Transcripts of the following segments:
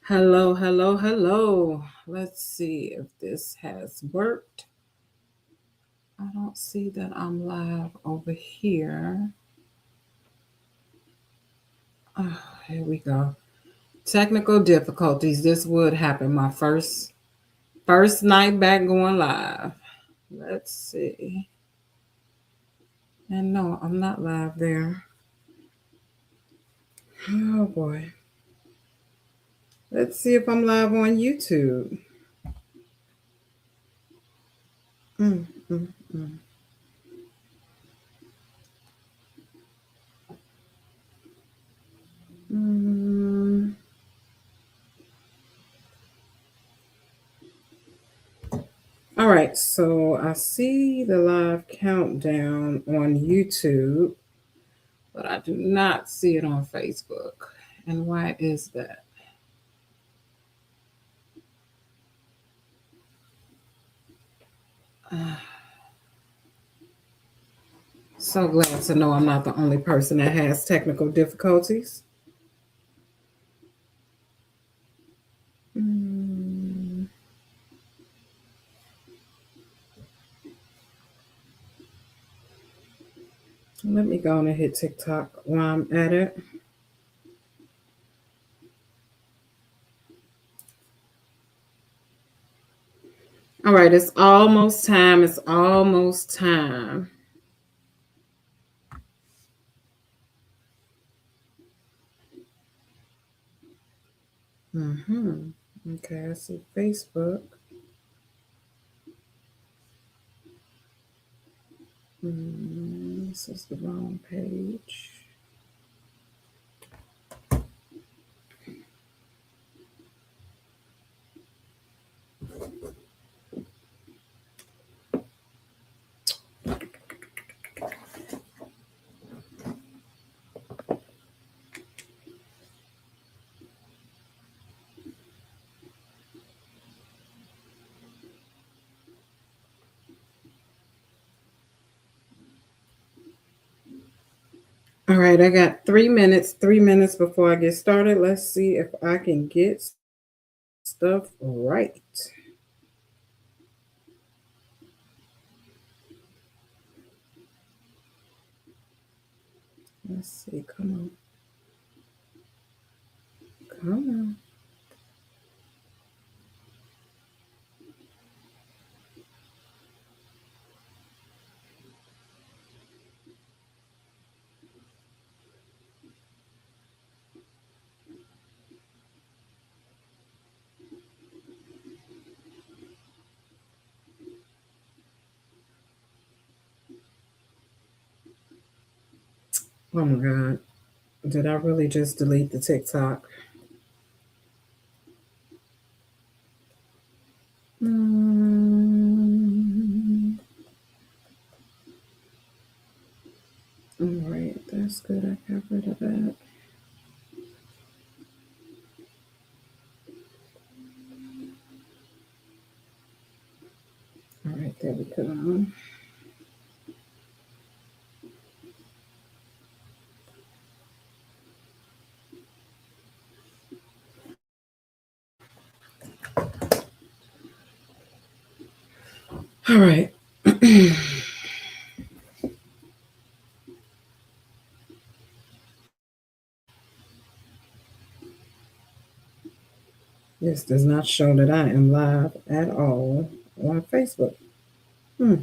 Hello, hello, hello. Let's see if this has worked. I don't see that I'm live over here. Oh, here we go. Technical difficulties. This would happen. My first night back going live. Let's see. And no, I'm not live there. Oh boy. Let's see if I'm live on YouTube. Mm, mm, mm. Mm. All right, so I see the live countdown on YouTube, but I do not see it on Facebook. And why is that? So glad to know I'm not the only person that has technical difficulties. Mm, Let me go on and hit TikTok while I'm at it. All right, it's almost time. It's almost time. Okay, I see Facebook. This is the wrong page. All right, I got 3 minutes, 3 minutes before I get started. Let's see if I can get stuff right. Let's see, come on. Come on. Oh my God. Did I really just delete the TikTok? Mm, all right, that's good. I got rid of that. All right, there we go. All right. This does not show that I am live at all on Facebook. Hmm.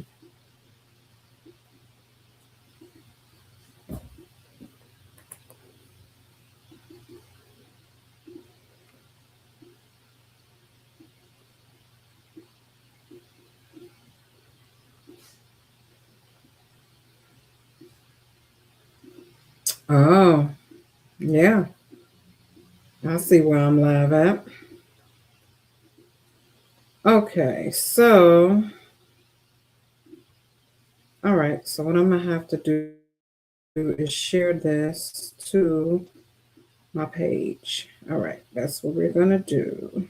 Oh, yeah. I see where I'm live at. Okay, so, all right. So, what I'm going to have to do is share this to my page. All right, that's what we're going to do.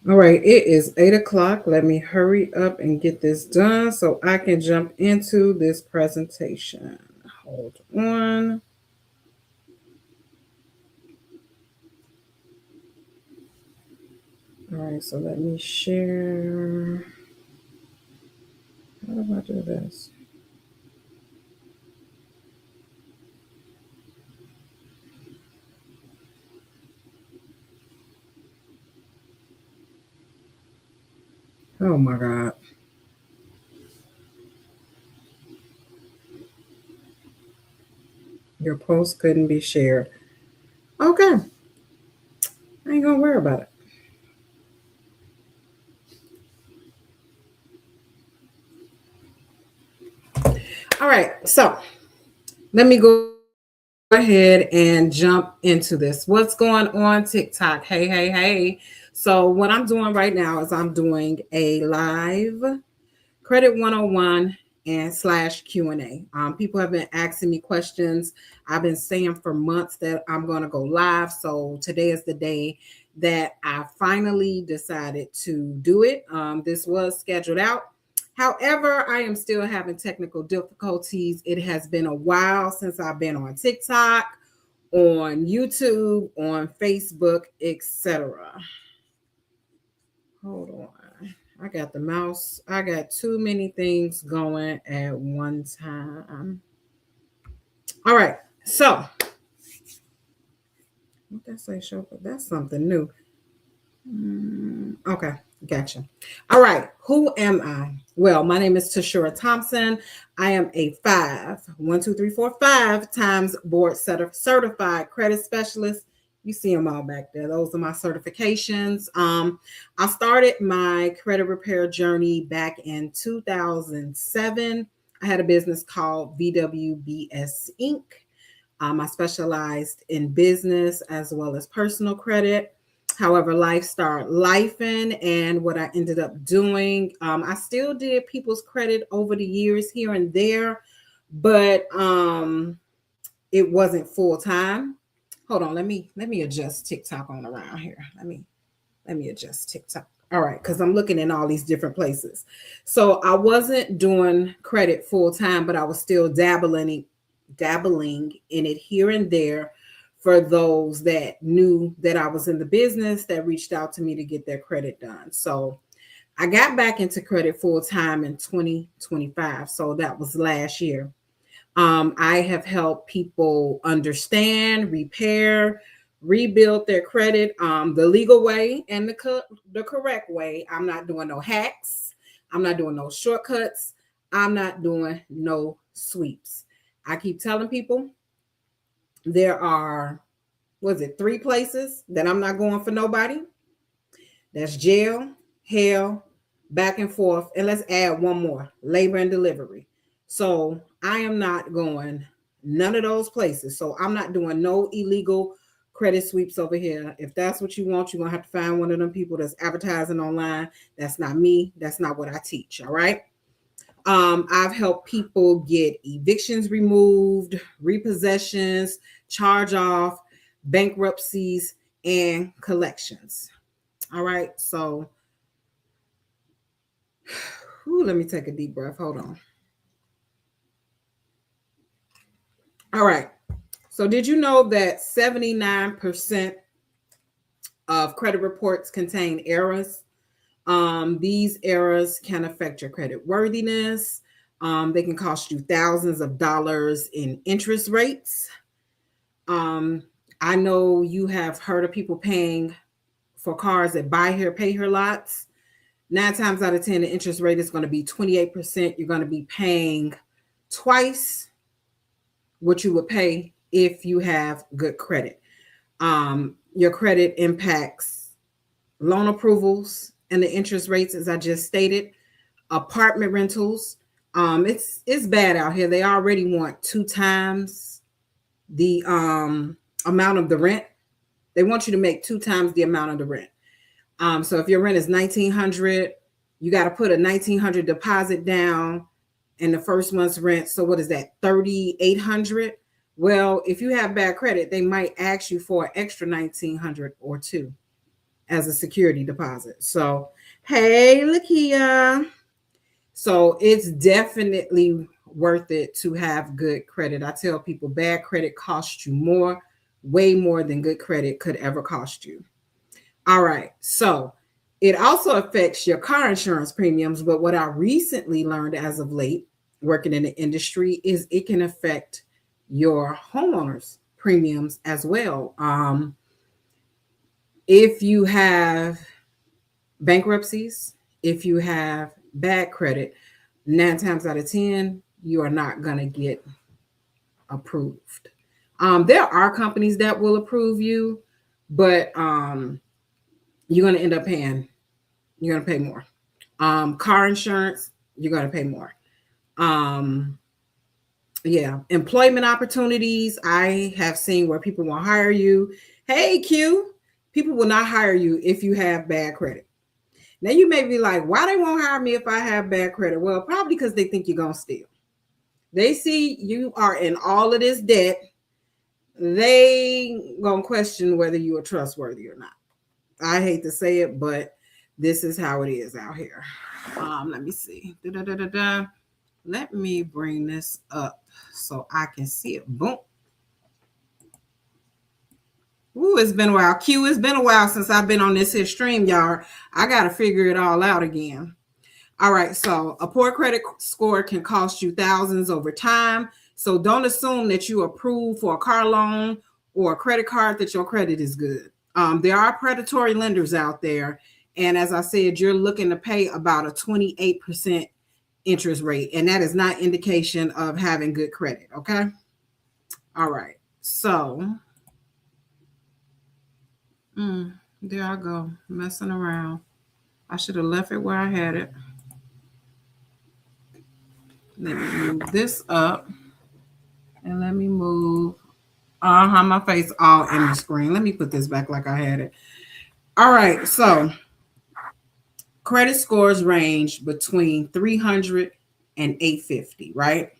All right, it is 8 o'clock. Let me hurry up and get this done so I can jump into this presentation. Hold on. All right, so let me share. How do I do this? Oh my God. Your post couldn't be shared. Okay, I ain't gonna worry about it. All right, so let me go ahead and jump into this. What's going on TikTok? Hey, hey, hey. So what I'm doing right now is I'm doing a live Credit 101 and slash Q&A. People have been asking me questions. I've been saying for months that I'm going to go live. So today is the day that I finally decided to do it. This was scheduled out. However, I am still having technical difficulties. It has been a while since I've been on TikTok, on YouTube, on Facebook, etc. Hold on. I got the mouse. I got too many things going at one time. All right. So, what did I say? Show, but that's something new. Okay. Gotcha. All right. Who am I? Well, my name is Tashura Thompson. I am a 5 times board certified credit specialist. You see them all back there. Those are my certifications. I started my credit repair journey back in 2007. I had a business called VWBS Inc. I specialized in business as well as personal credit. However, life started lifing, and what I ended up doing, I still did people's credit over the years here and there, but it wasn't full time. Hold on, let me adjust TikTok on around here. Let me adjust TikTok. All right, because I'm looking in all these different places. So I wasn't doing credit full time, but I was still dabbling in it here and there for those that knew that I was in the business that reached out to me to get their credit done. So I got back into credit full time in 2025. So that was last year. I have helped people understand, repair, rebuild their credit the legal way and the correct way. I'm not doing no hacks. I'm not doing no shortcuts. I'm not doing no sweeps. I keep telling people there are, was it 3 places that I'm not going for nobody? That's jail, hell, back and forth. And let's add one more, labor and delivery. So I am not going none of those places. So I'm not doing no illegal credit sweeps over here. If that's what you want, you're going to have to find one of them people that's advertising online. That's not me. That's not what I teach. All right. I've helped people get evictions removed, repossessions, charge off, bankruptcies, and collections. All right. So let me take a deep breath. Hold on. All right. So did you know that 79% of credit reports contain errors? These errors can affect your credit worthiness. They can cost you thousands of dollars in interest rates. I know you have heard of people paying for cars at buy here, pay here lots. 9 times out of 10, the interest rate is going to be 28%. You're going to be paying twice what you would pay if you have good credit. Your credit impacts loan approvals and the interest rates, as I just stated. Apartment rentals, it's bad out here. They already want 2 times the amount of the rent. They want you to make 2 times the amount of the rent. So if your rent is $1,900, you got to put a $1,900 deposit down in the first month's rent. So what is that, $3,800? Well, if you have bad credit, they might ask you for an extra $1,900 or $2,000. as a security deposit. So, hey, Lakia. So it's definitely worth it to have good credit. I tell people bad credit costs you more, way more than good credit could ever cost you. All right. So it also affects your car insurance premiums. But what I recently learned as of late, working in the industry, is it can affect your homeowners premiums as well. If you have bankruptcies, if you have bad credit, 9 times out of 10, you are not going to get approved. There are companies that will approve you, but you're going to end up paying, you're going to pay more. Car insurance, you're going to pay more. Yeah, employment opportunities. I have seen where people will hire you. Hey, Q, people will not hire you if you have bad credit. Now you may be like, why they won't hire me if I have bad credit? Well, probably because they think you're gonna steal. They see you are in all of this debt. They gonna question whether you are trustworthy or not. I hate to say it, but this is how it is out here. Let me see. Da-da-da-da-da. Let me bring this up so I can see it. Boom. Ooh, it's been a while. Q, it's been a while since I've been on this here stream, y'all. I got to figure it all out again. All right, so a poor credit score can cost you thousands over time. So don't assume that you approve for a car loan or a credit card that your credit is good. There are predatory lenders out there. And as I said, you're looking to pay about a 28% interest rate. And that is not indication of having good credit, okay? All right, so there I go, messing around. I should have left it where I had it. Let me move this up. And let me move my face all in the screen. Let me put this back like I had it. All right, so credit scores range between 300 and 850, right?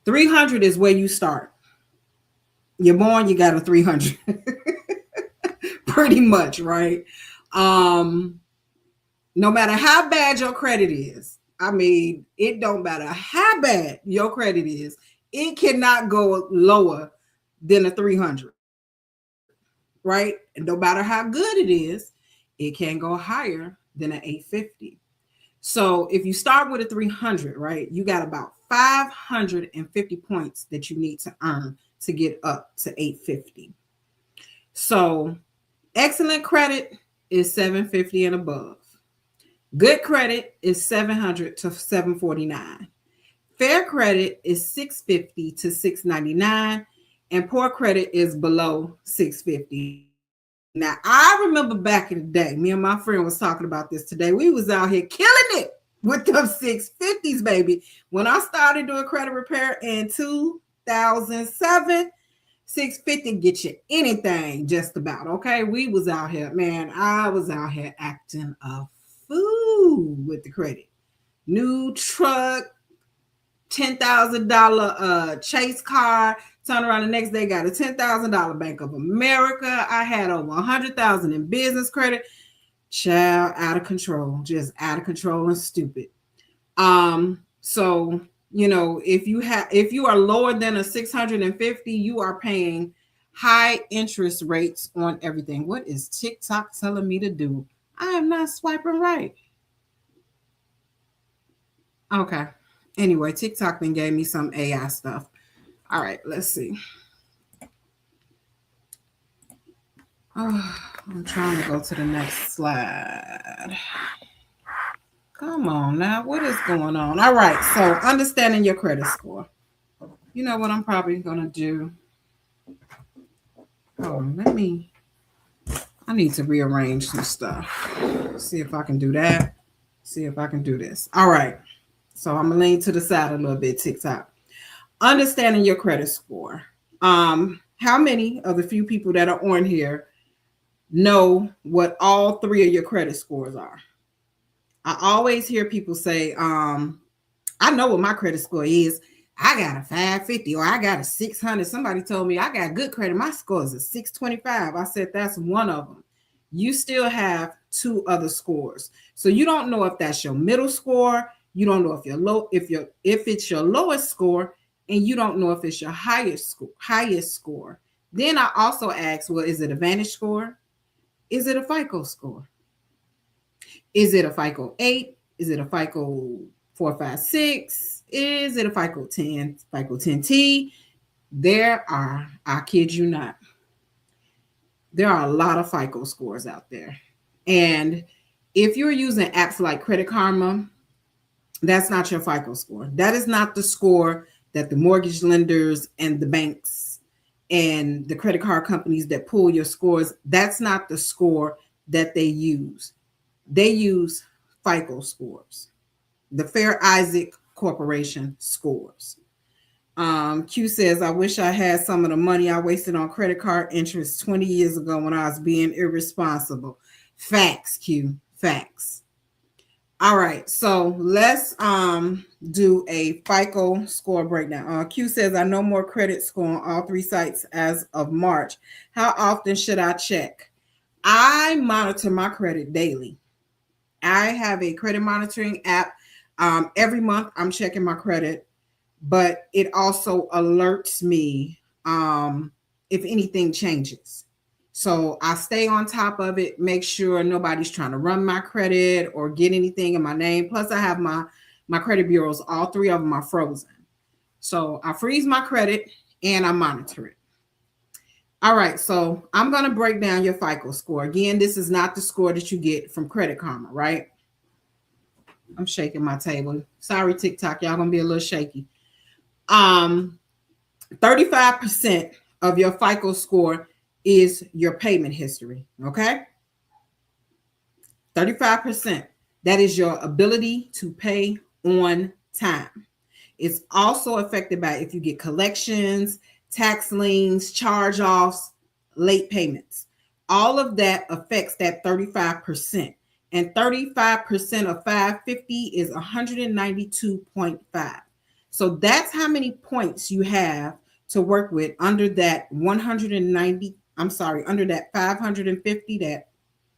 300 is where you start. You're born, you got a 300. Pretty much, right? No matter how bad your credit is, I mean, it don't matter how bad your credit is, it cannot go lower than a 300, right? And no matter how good it is, it can go higher than an 850. So if you start with a 300, right, you got about 550 points that you need to earn to get up to 850. So excellent credit is 750 and above. Good credit is 700 to 749. Fair credit is 650 to 699. And poor credit is below 650. Now, I remember back in the day, me and my friend was talking about this today. We was out here killing it with them 650s, baby. When I started doing credit repair in 2007, 650 get you anything just about, okay? We was out here, man, I was out here acting a fool with the credit. New truck, $10,000 Chase car, turn around the next day, got a $10,000 Bank of America. I had over $100,000 in business credit. Child, out of control, just out of control and stupid. So, you know, if you are lower than a 650, you are paying high interest rates on everything. What is TikTok telling me to do? I am not swiping right. Okay. Anyway, TikTok then gave me some AI stuff. All right, let's see. Oh, I'm trying to go to the next slide. Come on now, what is going on? All right, so understanding your credit score. You know what I'm probably going to do? Oh, I need to rearrange some stuff. See if I can do that. See if I can do this. All right, so I'm going to lean to the side a little bit, TikTok. Understanding your credit score. How many of the few people that are on here know what all three of your credit scores are? I always hear people say, I know what my credit score is. I got a 550 or I got a 600. Somebody told me I got good credit. My score is a 625. I said, that's one of them. you still have two other scores. So you don't know if that's your middle score. You don't know if you're low, if it's your lowest score, and you don't know if it's your highest score. Then I also ask, well, is it a Vantage score? Is it a FICO score? Is it a FICO 8? Is it a FICO 456? Is it a FICO 10, FICO 10T? There are, I kid you not, there are a lot of FICO scores out there. And if you're using apps like Credit Karma, that's not your FICO score. That is not the score that the mortgage lenders and the banks and the credit card companies that pull your scores, that's not the score that they use. They use FICO scores, the Fair Isaac Corporation scores. Q says, I wish I had some of the money I wasted on credit card interest 20 years ago when I was being irresponsible. Facts, Q, facts. All right, so let's do a FICO score breakdown. Q says, I know more credit score on all three sites as of March. How often should I check? I monitor my credit daily. I have a credit monitoring app. Every month I'm checking my credit, but it also alerts me if anything changes. So I stay on top of it, make sure nobody's trying to run my credit or get anything in my name. Plus I have my credit bureaus, all three of them are frozen. So I freeze my credit and I monitor it. All right, so I'm going to break down your FICO score. Again, this is not the score that you get from Credit Karma, right? I'm shaking my table. Sorry, TikTok, y'all going to be a little shaky. 35% of your FICO score is your payment history, okay? 35%. That is your ability to pay on time. It's also affected by if you get collections, tax liens, charge-offs, late payments. All of that affects that 35%. And 35% of 550 is 192.5. So that's how many points you have to work with under that 190, under that 550, that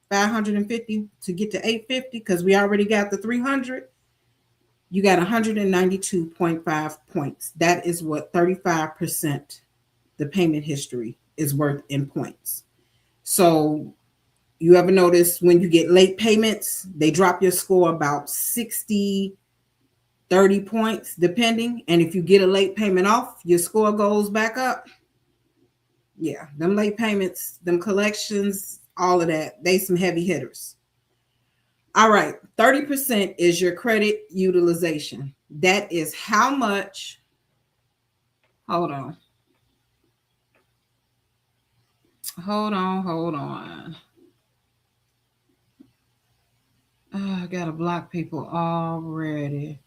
550 to get to 850, because we already got the 300. You got 192.5 points. That is what 35% the payment history is worth in points. So you ever notice when you get late payments, they drop your score about 60, 30 points, depending. And if you get a late payment off, your score goes back up. Yeah, them late payments, them collections, all of that, they some heavy hitters. All right, 30% is your credit utilization. That is how much, hold on. Oh, I gotta block people already.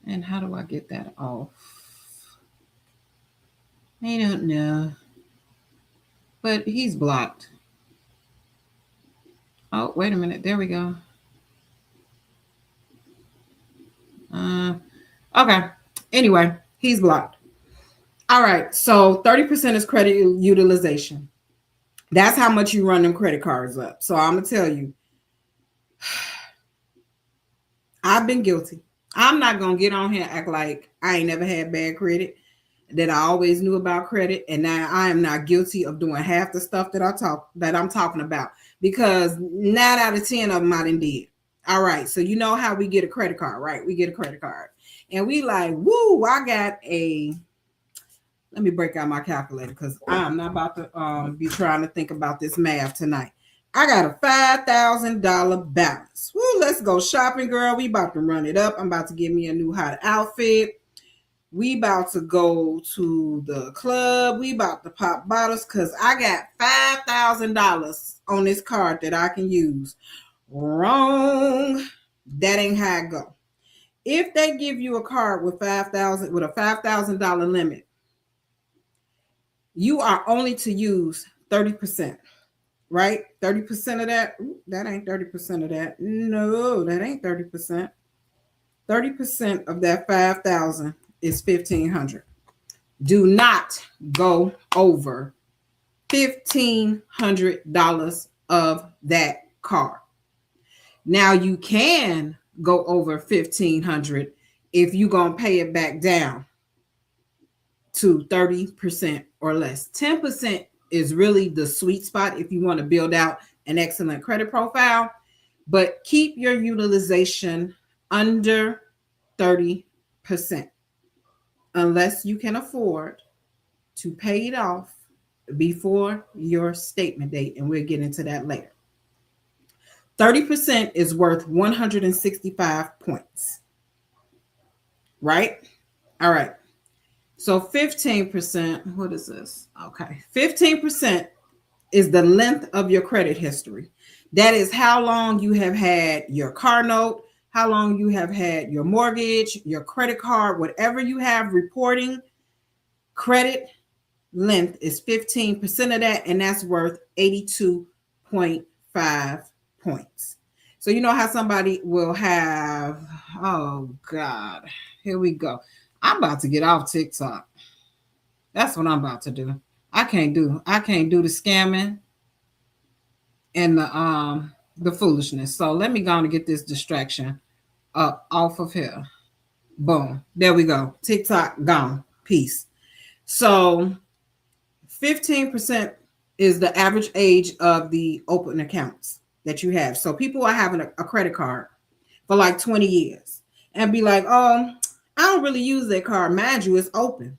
And how do I get that off? I don't know. But he's blocked. Oh, wait a minute. There we go. Okay. Anyway, he's blocked. All right. So 30% is credit utilization. That's how much you run them credit cards up. So I'm going to tell you, I've been guilty. I'm not going to get on here and act like I ain't never had bad credit, that I always knew about credit. And now I am not guilty of doing half the stuff that I'm talking about, because 9 out of 10 of them I done did. All right. So you know how we get a credit card, right? We get a credit card and we like, woo, I got let me break out my calculator because I'm not about to be trying to think about this math tonight. I got a $5,000 balance. Woo, let's go shopping, girl. We about to run it up. I'm about to get me a new hot outfit. We about to go to the club. We about to pop bottles because I got $5,000 on this card that I can use. Wrong. That ain't how it go. If they give you a card with a $5,000 limit, you are only to use 30%, right? 30% of that. Ooh, that ain't 30% of that. No, that ain't 30%. 30% of that 5,000 is $1,500. Do not go over $1,500 of that card. Now you can go over 1,500 if you're going to pay it back down to 30% or less. 10% is really the sweet spot if you want to build out an excellent credit profile, but keep your utilization under 30% unless you can afford to pay it off before your statement date, and we'll get into that later. 30% is worth 165 points, right? All right. So 15%, what is this? Okay. 15% is the length of your credit history. That is how long you have had your car note, how long you have had your mortgage, your credit card, whatever you have reporting. Credit length is 15% of that, and that's worth 82.5 points. So you know how somebody will have, oh God, here we go. I'm about to get off TikTok. That's what I'm about to do. I can't do the scamming and the foolishness. So let me go and get this distraction up off of here. Boom. There we go. TikTok gone. Peace. So 15% is the average age of the open accounts that you have. So people are having a credit card for like 20 years and be like, oh, I don't really use that card. Mind you, it's open.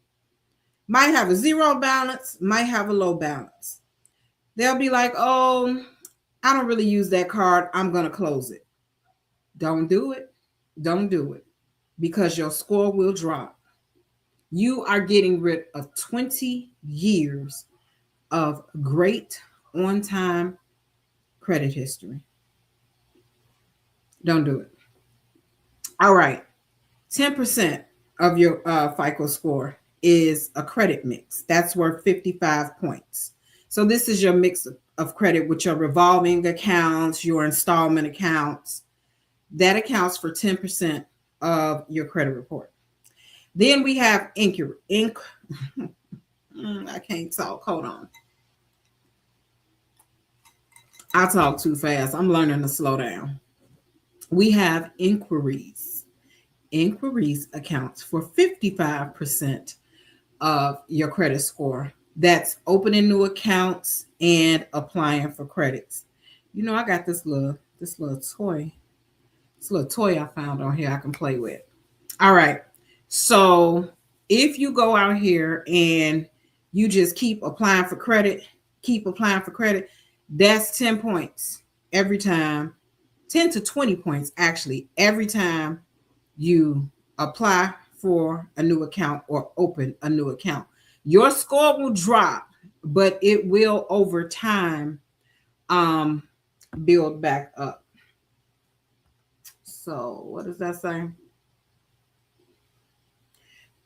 Might have a zero balance, might have a low balance. They'll be like, oh, I don't really use that card. I'm going to close it. Don't do it. Don't do it because your score will drop. You are getting rid of 20 years of great on-time credit history. Don't do it. All right. 10% of your FICO score is a credit mix. That's worth 55 points. So this is your mix of credit with your revolving accounts, your installment accounts. That accounts for 10% of your credit report. Then we have I can't talk. Hold on. I talk too fast. I'm learning to slow down. We have inquiries. Inquiries accounts for 55% of your credit score. That's opening new accounts and applying for credits. You know, I got this little toy. This little toy I found on here I can play with. All right. So if you go out here and you just keep applying for credit, that's 10 points every time, 10 to 20 points actually, every time you apply for a new account or open a new account. Your score will drop, but it will over time build back up. So what does that say?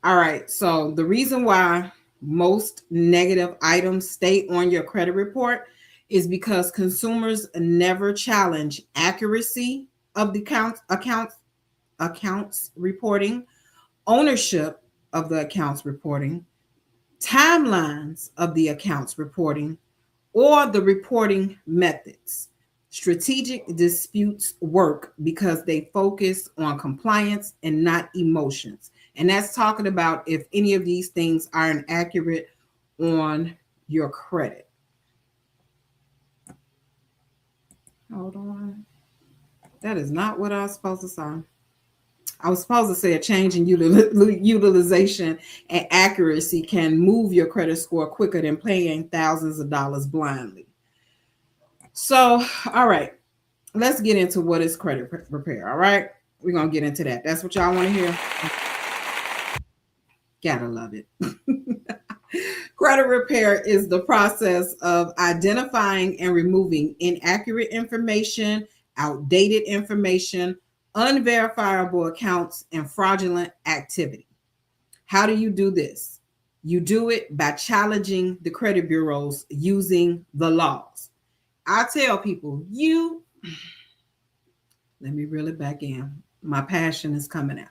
All right. So the reason why most negative items stay on your credit report is because consumers never challenge accuracy of the accounts reporting, ownership of the accounts reporting, timelines of the accounts reporting, or the reporting methods. Strategic disputes work because they focus on compliance and not emotions. And that's talking about if any of these things are inaccurate on your credit. Hold on. That is not what I was supposed to say. I was supposed to say a change in utilization and accuracy can move your credit score quicker than paying thousands of dollars blindly. So, all right, let's get into what is credit repair. All right, we're going to get into that. That's what y'all want to hear. Gotta love it. Credit repair is the process of identifying and removing inaccurate information, outdated information, unverifiable accounts, and fraudulent activity. How do you do this? You do it by challenging the credit bureaus using the laws. I tell people, let me reel it back in. My passion is coming out.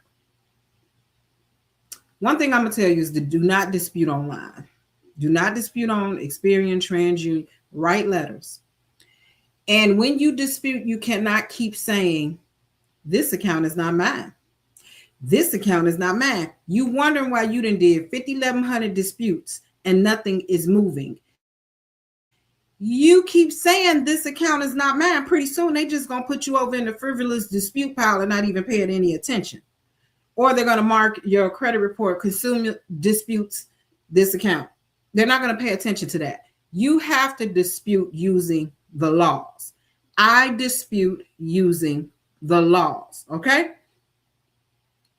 One thing I'm going to tell you is to do not dispute online. Do not dispute on Experian, TransUnion. Write letters. And when you dispute, you cannot keep saying, this account is not mine. This account is not mine. You wondering why you done did 5,100 disputes and nothing is moving. You keep saying this account is not mine. Pretty soon they just gonna put you over in the frivolous dispute pile and not even paying any attention. Or they're gonna mark your credit report consumer disputes this account. They're not gonna pay attention to that. You have to dispute using the laws. I dispute using the laws, okay?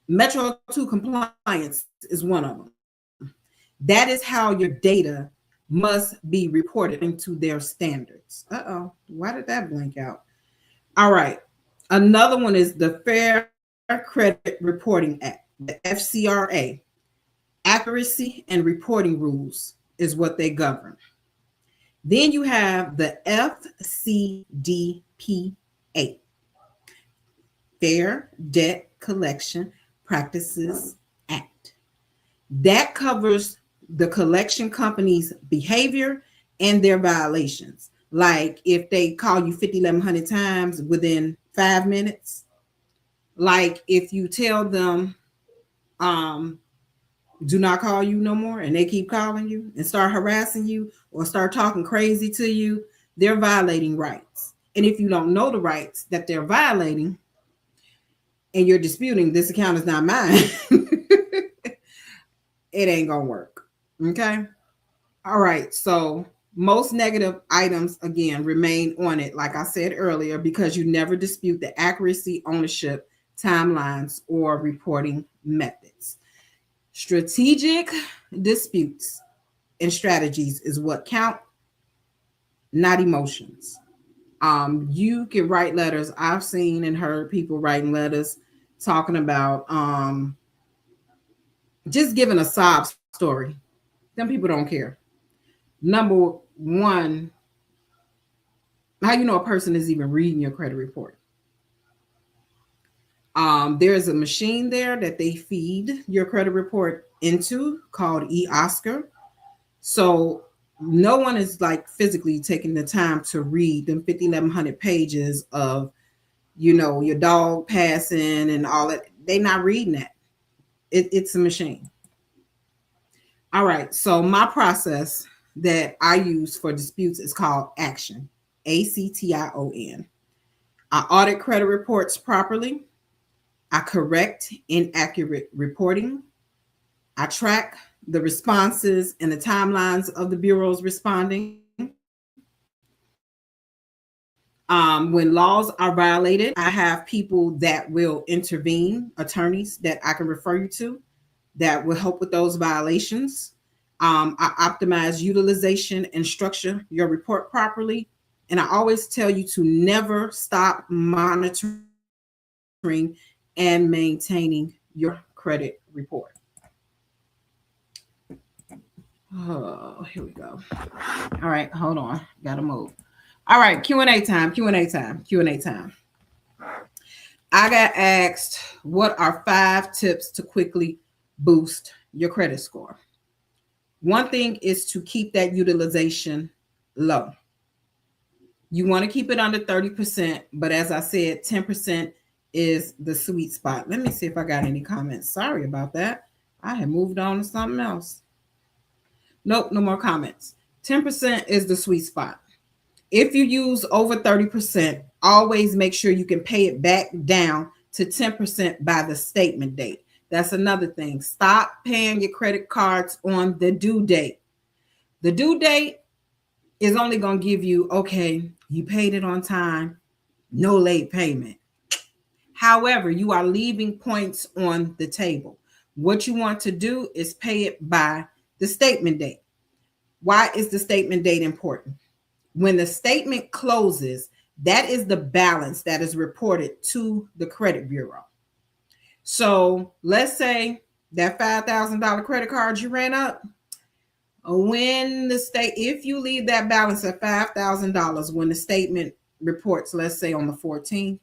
Metro 2 compliance is one of them. That is how your data must be reported into their standards. Why did that blank out? All right. Another one is the Fair Credit Reporting Act, the FCRA. Accuracy and reporting rules is what they govern. Then you have the FCDPA, Fair Debt Collection Practices Act. That covers the collection company's behavior and their violations. Like if they call you 5,100 times within 5 minutes, like if you tell them do not call you no more and they keep calling you and start harassing you or start talking crazy to you, they're violating rights. And if you don't know the rights that they're violating and you're disputing this account is not mine, it ain't gonna work. Okay. All right. So most negative items, again, remain on it, like I said earlier, because you never dispute the accuracy, ownership, timelines, or reporting methods. Strategic disputes and strategies is what count, not emotions. You can write letters. I've seen and heard people writing letters talking about just giving a sob story. Them people don't care. Number one, how you know a person is even reading your credit report? There's a machine there that they feed your credit report into called eOscar. So no one is like physically taking the time to read them 5,100 pages of, your dog passing and all that. They're not reading that. It's a machine. All right. So my process that I use for disputes is called ACTION, ACTION. I audit credit reports properly. I correct inaccurate reporting. I track the responses and the timelines of the bureaus responding. When laws are violated, I have people that will intervene, attorneys that I can refer you to that will help with those violations. I optimize utilization and structure your report properly. And I always tell you to never stop monitoring and maintaining your credit report. Oh, here we go. All right, hold on. Gotta move. All right, Q&A time. I got asked, what are 5 tips to quickly boost your credit score? One thing is to keep that utilization low. You want to keep it under 30%, but as I said, 10% is the sweet spot. Let me see if I got any comments. Sorry about that. I had moved on to something else. Nope, no more comments. 10% is the sweet spot. If you use over 30%, always make sure you can pay it back down to 10% by the statement date. That's another thing. Stop paying your credit cards on the due date. The due date is only going to give you, okay, you paid it on time, no late payment. However, you are leaving points on the table. What you want to do is pay it by the statement date. Why is the statement date important? When the statement closes, that is the balance that is reported to the credit bureau. So let's say that $5,000 credit card you ran up, if you leave that balance at $5,000, when the statement reports, let's say on the 14th,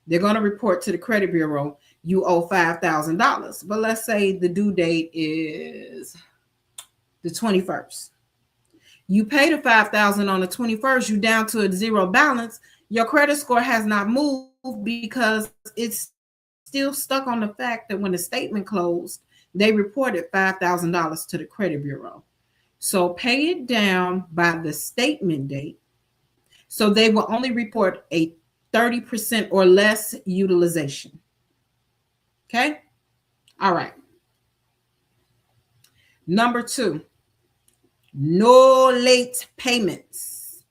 they're going to report to the credit bureau, you owe $5,000. But let's say the due date is the 21st. You pay the $5,000 on the 21st, you're down to a zero balance. Your credit score has not moved because it's still stuck on the fact that when the statement closed, they reported $5,000 to the credit bureau. So pay it down by the statement date. So they will only report a 30% or less utilization. Okay. All right. Number 2, no late payments.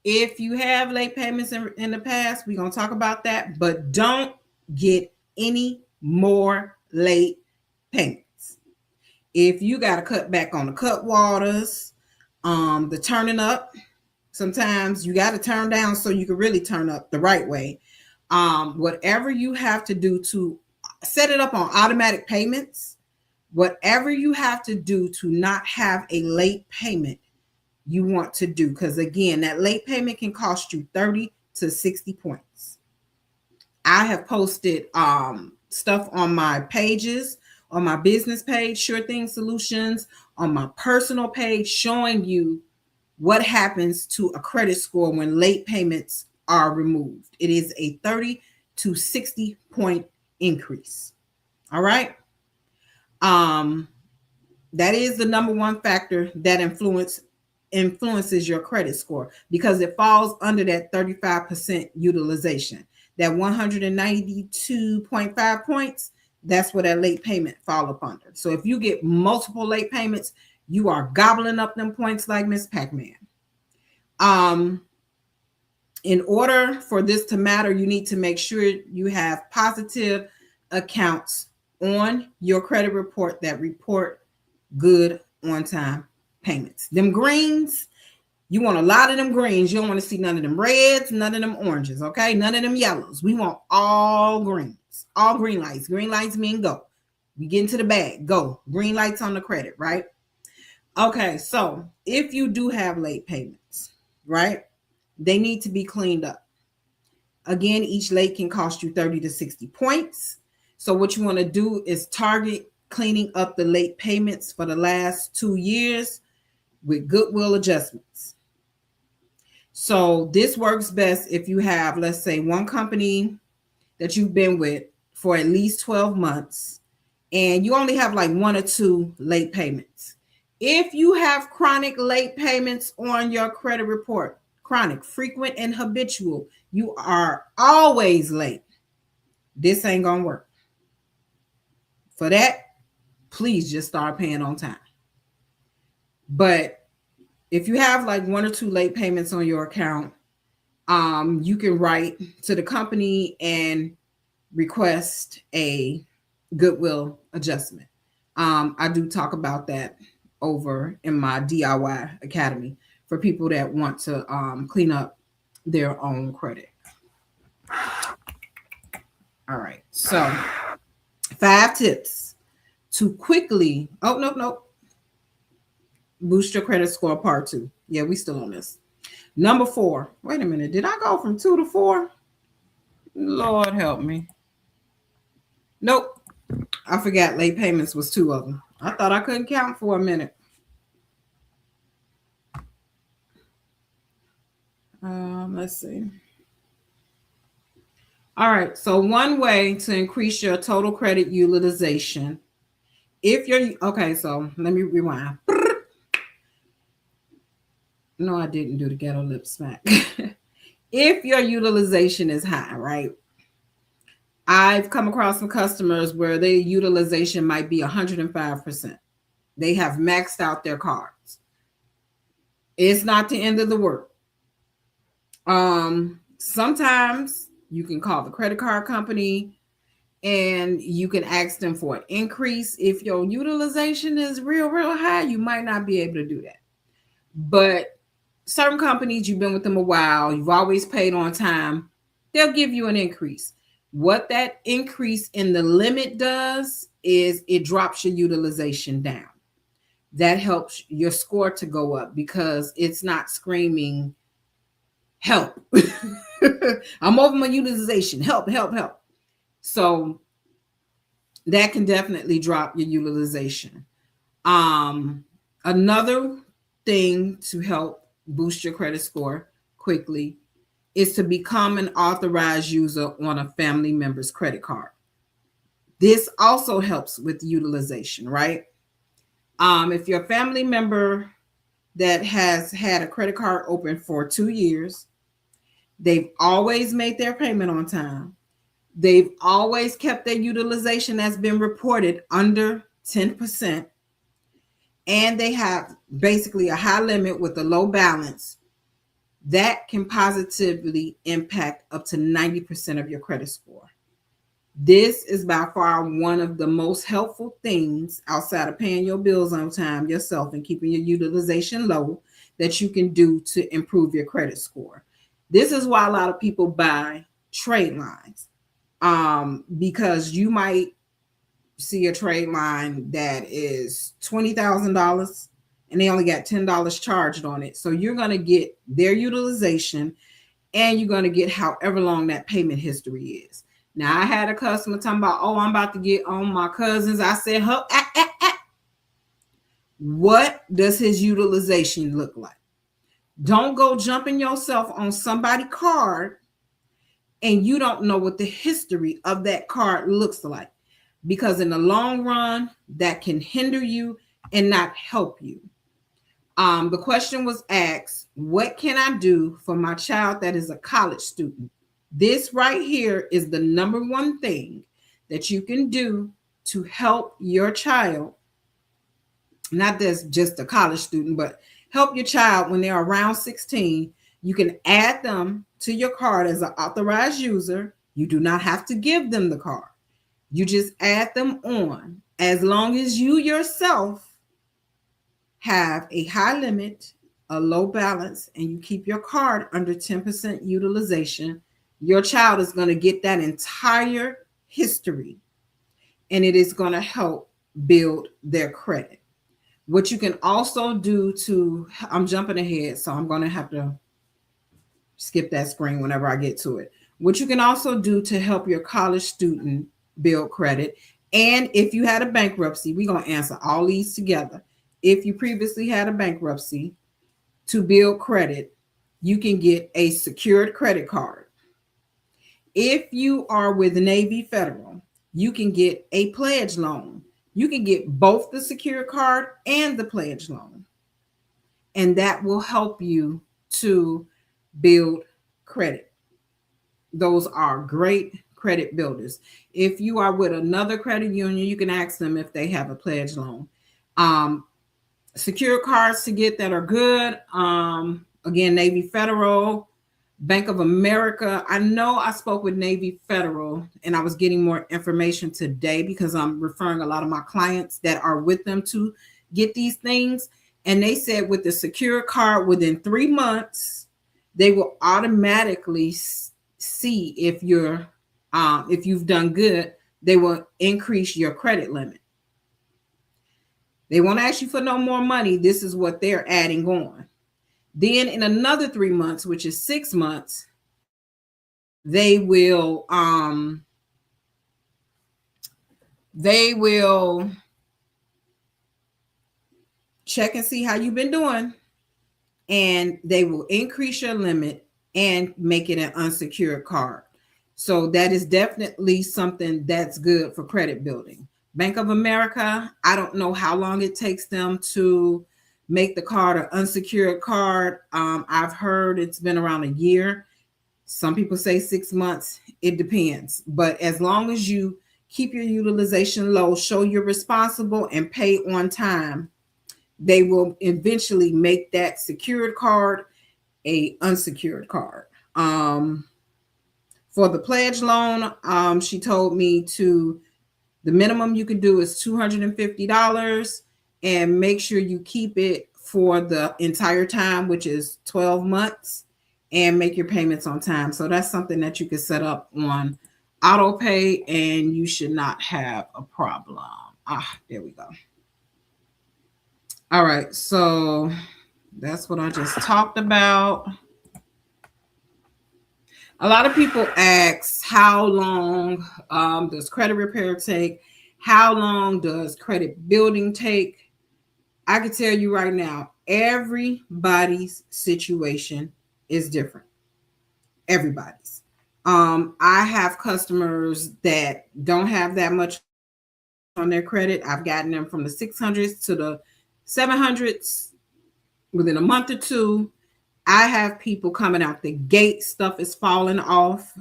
If you have late payments in the past, we're going to talk about that, but don't get any more late payments. If you got to cut back on the cut waters, the turning up, sometimes you got to turn down so you can really turn up the right way. Whatever you have to do to set it up on automatic payments, whatever you have to do to not have a late payment, you want to do, because again, that late payment can cost you 30 to 60 points. I have posted stuff on my pages, on my business page, Sure Thing Solutions, on my personal page, showing you what happens to a credit score when late payments are removed. It is a 30 to 60 point increase. All right. That is the number one factor that influences your credit score, because it falls under that 35% utilization. That 192.5 points, that's where that late payment fall up under. So if you get multiple late payments, you are gobbling up them points like Miss Pac-Man. In order for this to matter, you need to make sure you have positive accounts on your credit report that report good on-time payments. Them greens, you want a lot of them greens. You don't want to see none of them reds, none of them oranges, okay? None of them yellows. We want all greens, all green lights. Green lights mean go. We get into the bag, go. Green lights on the credit, right? Okay, so if you do have late payments, right, they need to be cleaned up. Again, each late can cost you 30 to 60 points. So what you want to do is target cleaning up the late payments for the last 2 years with goodwill adjustments. So this works best if you have, let's say, one company that you've been with for at least 12 months and you only have like 1 or 2 late payments. If you have chronic late payments on your credit report, chronic, frequent, and habitual, you are always late, this ain't gonna work. For that, please just start paying on time. But if you have like 1 or 2 late payments on your account, you can write to the company and request a goodwill adjustment. I do talk about that over in my DIY Academy for people that want to clean up their own credit. All right, so 5 tips to quickly, boost your credit score, part 2. Yeah, we still on this. Number 4. Wait a minute. Did I go from 2 to 4? Lord help me. Nope. I forgot late payments was 2 of them. I thought I couldn't count for a minute. Let's see. All right. So one way to increase your total credit utilization, if you're okay, so let me rewind. No, I didn't do the ghetto lip smack. If your utilization is high, right? I've come across some customers where their utilization might be 105%. They have maxed out their cards. It's not the end of the world. Sometimes you can call the credit card company and you can ask them for an increase. If your utilization is real high, you might not be able to do that. But certain companies, you've been with them a while, you've always paid on time, they'll give you an increase. What that increase in the limit does is it drops your utilization down. That helps your score to go up because it's not screaming, help. I'm over my utilization. Help. So that can definitely drop your utilization. Another thing to help boost your credit score quickly is to become an authorized user on a family member's credit card. This also helps with utilization, right? If your family member that has had a credit card open for 2 years, they've always made their payment on time, they've always kept their utilization that's been reported under 10%, and they have basically a high limit with a low balance, that can positively impact up to 90% of your credit score. This is by far one of the most helpful things outside of paying your bills on time yourself and keeping your utilization low that you can do to improve your credit score. This is why a lot of people buy trade lines, because you might see a trade line that is $20,000 and they only got $10 charged on it. So you're going to get their utilization and you're going to get however long that payment history is. Now, I had a customer talking about, oh, I'm about to get on my cousins. I said, what does his utilization look like? Don't go jumping yourself on somebody's card and you don't know what the history of that card looks like, because in the long run, that can hinder you and not help you. The question was asked, what can I do for my child that is a college student? This right here is the number one thing that you can do to help your child, not just a college student, but help your child when they're around 16. You can add them to your card as an authorized user. You do not have to give them the card. You just add them on, as long as you yourself have a high limit, a low balance, and you keep your card under 10% utilization. Your child is going to get that entire history, and it is going to help build their credit. What you can also do I'm jumping ahead, so I'm going to have to skip that screen whenever I get to it. What you can also do to help your college student build credit, and if you had a bankruptcy, we're going to answer all these together. If you previously had a bankruptcy, to build credit, you can get a secured credit card. If you are with Navy Federal, you can get a pledge loan. You can get both the secured card and the pledge loan. And that will help you to build credit. Those are great credit builders. If you are with another credit union, you can ask them if they have a pledge loan. Secure cards to get that are good. Again, Navy Federal, Bank of America. I know I spoke with Navy Federal and I was getting more information today because I'm referring a lot of my clients that are with them to get these things. And they said with the secure card, within 3 months, they will automatically see if you've done good. They will increase your credit limit. They won't ask you for no more money. This is what they're adding on. Then in another 3 months, which is 6 months, they will check and see how you've been doing, and they will increase your limit and make it an unsecured card. So that is definitely something that's good for credit building. Bank of America, I don't know how long it takes them to make the card an unsecured card. I've heard it's been around a year. Some people say 6 months. It depends. But as long as you keep your utilization low, show you're responsible, and pay on time, they will eventually make that secured card a unsecured card. For the pledge loan, she told me the minimum you can do is $250, and make sure you keep it for the entire time, which is 12 months, and make your payments on time. So that's something that you can set up on auto pay, and you should not have a problem. There we go. All right, so that's what I just talked about. A lot of people ask, how long does credit repair take? How long does credit building take? I can tell you right now, everybody's situation is different. Everybody's. I have customers that don't have that much on their credit. I've gotten them from the 600s to the 700s within a month or two. I have people coming out the gate, stuff is falling off.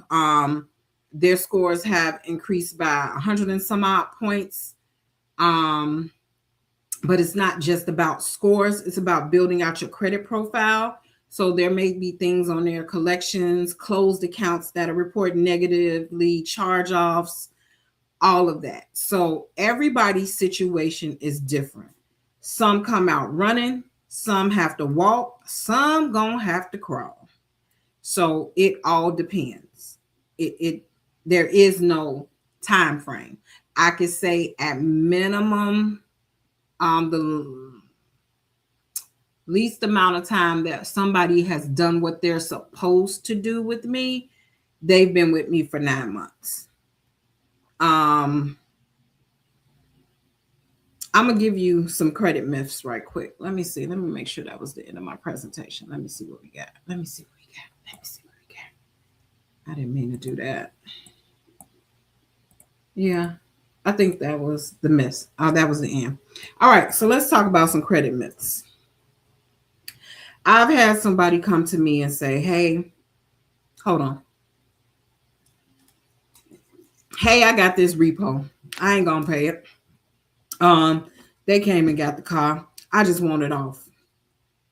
Their scores have increased by 100 and some odd points. But it's not just about scores, it's about building out your credit profile. So there may be things on there, collections, closed accounts that are reported negatively, charge-offs, all of that. So everybody's situation is different. Some come out running, some have to walk, some gonna have to crawl. So it all depends. There is no time frame. I could say at minimum, the least amount of time that somebody has done what they're supposed to do with me, they've been with me for 9 months. I'm gonna give you some credit myths right quick. Let me see. Let me make sure that was the end of my presentation. Let me see what we got. I didn't mean to do that. Yeah, I think that was the myths. Oh, that was the end. All right, so let's talk about some credit myths. I've had somebody come to me and say, hey, hold on. Hey, I got this repo. I ain't gonna pay it. They came and got the car. I just want it off.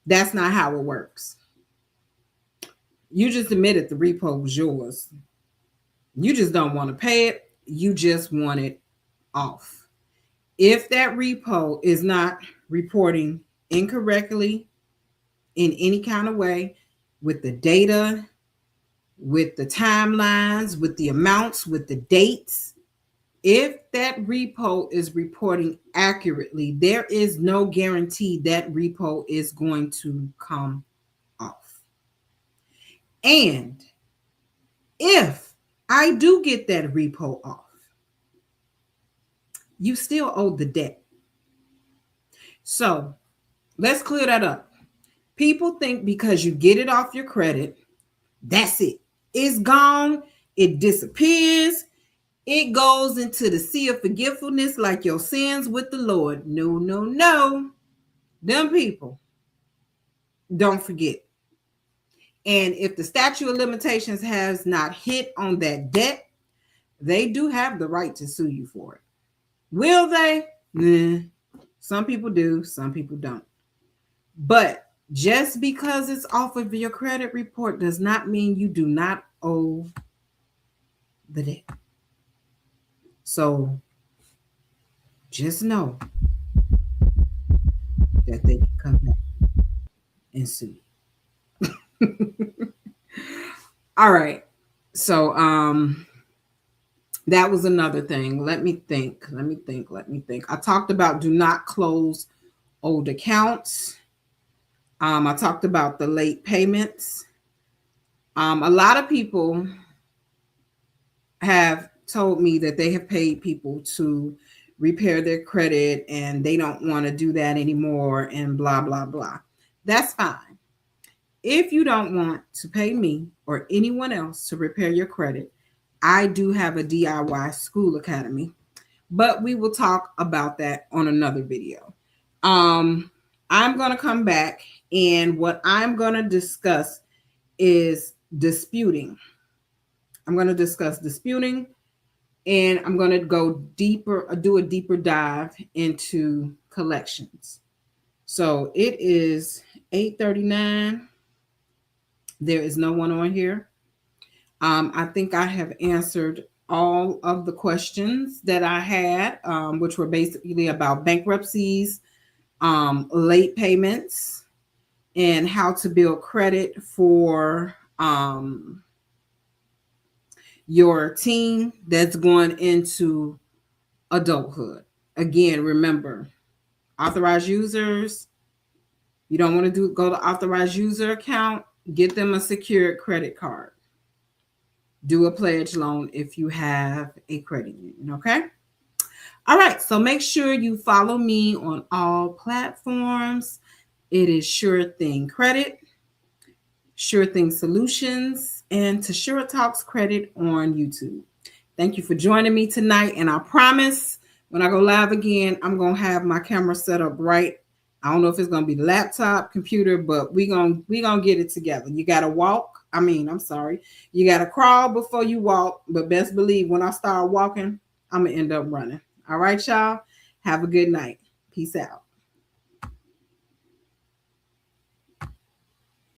That's not how it works. You just admitted the repo was yours. You just don't want to pay it. You just want it off. If that repo is not reporting incorrectly in any kind of way, with the data, with the timelines, with the amounts, with the dates, if that repo is reporting accurately, there is no guarantee that repo is going to come off. And if I do get that repo off, you still owe the debt. So let's clear that up. People think because you get it off your credit, that's it. It's gone. It disappears. It goes into the sea of forgetfulness like your sins with the Lord. No, no, no. Them people don't forget. And if the statute of limitations has not hit on that debt, they do have the right to sue you for it. Will they? Nah. Some people do, some people don't. But just because it's off of your credit report does not mean you do not owe the debt. So just know that they can come back and sue you. All right. So that was another thing. Let me think. I talked about do not close old accounts. I talked about the late payments. A lot of people have told me that they have paid people to repair their credit and they don't want to do that anymore and blah, blah, blah. That's fine. If you don't want to pay me or anyone else to repair your credit, I do have a DIY school academy, but we will talk about that on another video. I'm going to come back and what I'm going to discuss is disputing. I'm going to discuss disputing and I'm going to go deeper, do a deeper dive into collections. So it is 8:39. There is no one on here. I think I have answered all of the questions that I had, which were basically about bankruptcies, late payments, and how to build credit for your teen that's going into adulthood. Again, remember, authorized users, you don't want to go to authorized user account, get them a secured credit card. Do a pledge loan if you have a credit union, okay? All right, so make sure you follow me on all platforms. It is Sure Thing Credit, Sure Thing Solutions, and Tashira Talks Credit on YouTube. Thank you for joining me tonight. And I promise when I go live again, I'm going to have my camera set up right. I don't know if it's going to be the laptop, computer, but we gonna get it together. You got to walk. I'm sorry. You got to crawl before you walk. But best believe when I start walking, I'm going to end up running. All right, y'all. Have a good night. Peace out.